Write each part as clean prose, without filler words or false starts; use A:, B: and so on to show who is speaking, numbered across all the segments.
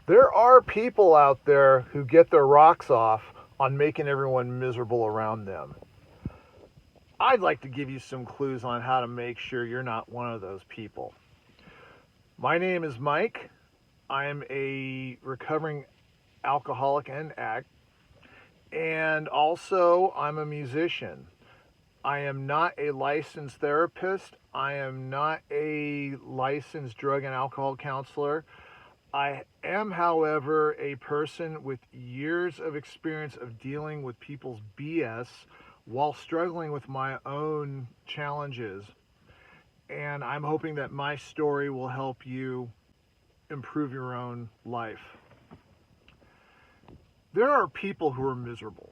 A: There are people out there who get their rocks off on making everyone miserable around them. I'd like to give you some clues on how to make sure you're not one of those people. My name is Mike. I am a recovering alcoholic and addict, and also I'm a musician. I am not a licensed therapist. I am not a licensed drug and alcohol counselor. I am, however, a person with years of experience of dealing with people's BS while struggling with my own challenges. And I'm hoping that my story will help you improve your own life. There are people who are miserable.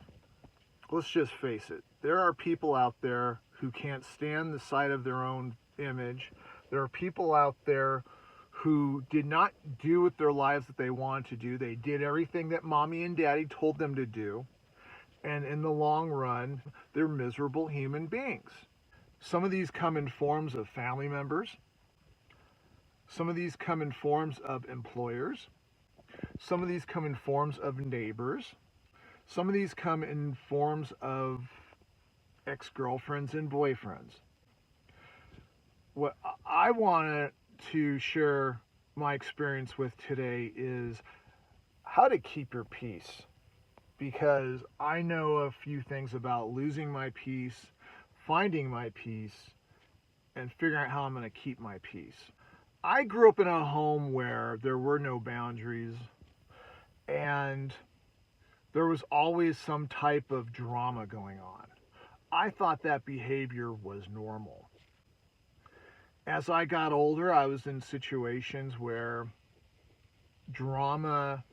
A: Let's just face it. There are people out there who can't stand the sight of their own image. There are people out there who did not do with their lives that they wanted to do. They did everything that mommy and daddy told them to do. And in the long run, they're miserable human beings. Some of these come in forms of family members. Some of these come in forms of employers. Some of these come in forms of neighbors. Some of these come in forms of ex-girlfriends and boyfriends. What I wanted to share my experience with today is how to keep your peace, because I know a few things about losing my peace, finding my peace, and figuring out how I'm going to keep my peace. I grew up in a home where there were no boundaries, and there was always some type of drama going on. I thought that behavior was normal. As I got older, I was in situations where drama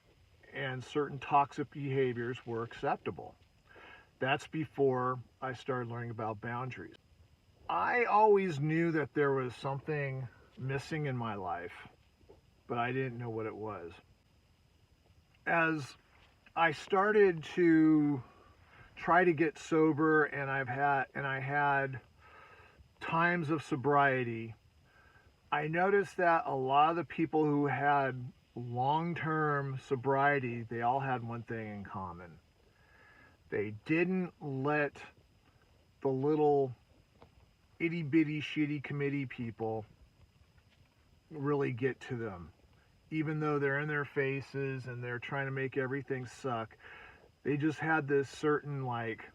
A: and certain toxic behaviors were acceptable. That's before I started learning about boundaries. I always knew that there was something missing in my life, but I didn't know what it was. As I started to try to get sober, and I had times of sobriety, I noticed that a lot of the people who had long-term sobriety, they all had one thing in common. They didn't let the little itty-bitty shitty committee people really get to them. Even though they're in their faces and they're trying to make everything suck, they just had this certain, like,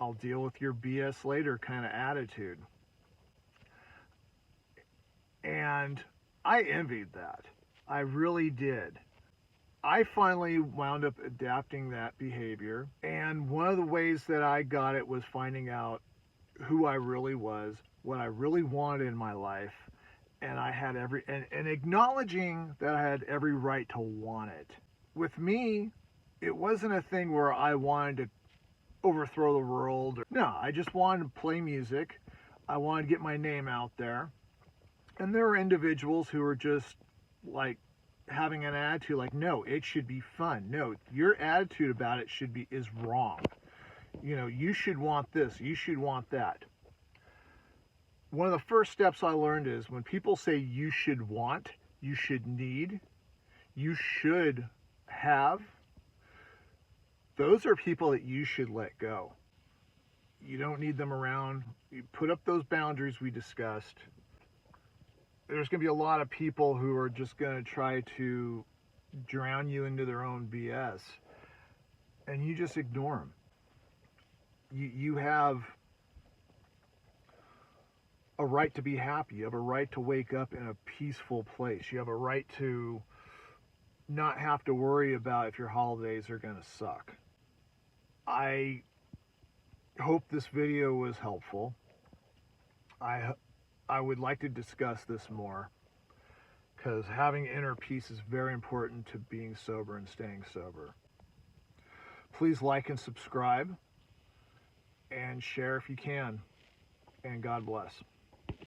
A: I'll deal with your BS later kind of attitude. And I envied that. I really did. I finally wound up adapting that behavior, and one of the ways that I got it was finding out who I really was, what I really wanted in my life, and I had and acknowledging that I had every right to want it. With me, it wasn't a thing where I wanted to overthrow the world. No, I just wanted to play music. I wanted to get my name out there. And there are individuals who are just like having an attitude like, no, it should be fun. No, your attitude about it is wrong. You know, you should want this, you should want that. One of the first steps I learned is when people say you should want, you should need, you should have, those are people that you should let go. You don't need them around. You put up those boundaries we discussed. There's going to be a lot of people who are just going to try to drown you into their own BS, and you just ignore them. You have a right to be happy. You have a right to wake up in a peaceful place. You have a right to not have to worry about if your holidays are going to suck. I hope this video was helpful. I would like to discuss this more, because having inner peace is very important to being sober and staying sober. Please like and subscribe and share if you can, and God bless.